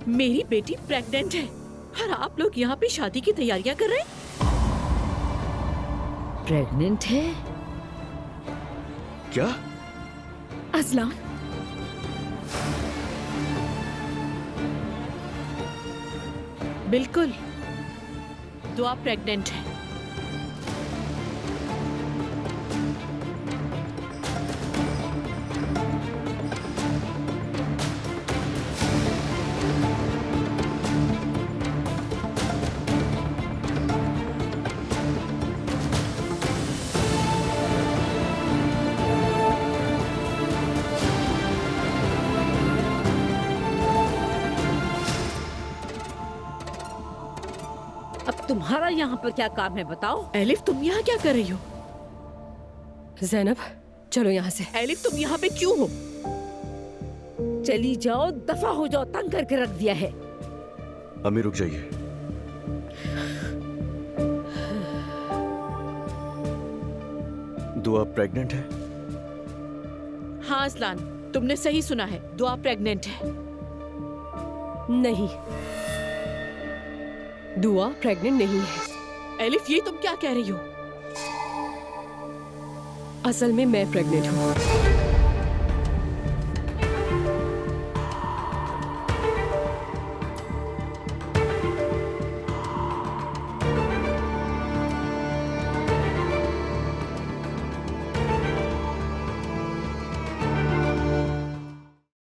मेरी बेटी प्रेग्नेंट है और आप लोग यहाँ पे शादी की तैयारियां कर रहे हैं। प्रेग्नेंट है? क्या? अजलान, बिल्कुल, दुआ प्रेग्नेंट है। अब तुम्हारा यहाँ पर क्या काम है बताओ? एलिफ, तुम यहाँ क्या कर रही हो? ज़ैनब, चलो यहाँ से। एलिफ, तुम यहाँ पे क्यों हो? चली जाओ, दफा हो जाओ, तंग करके रख दिया है। अम्मी रुक जाइए। दुआ प्रेग्नेंट है? हाँ अजलान, तुमने सही सुना है, दुआ प्रेग्नेंट है। नहीं, दुआ प्रेग्नेंट नहीं है। एलिफ, ये तुम क्या कह रही हो? असल में मैं प्रेग्नेंट हूँ।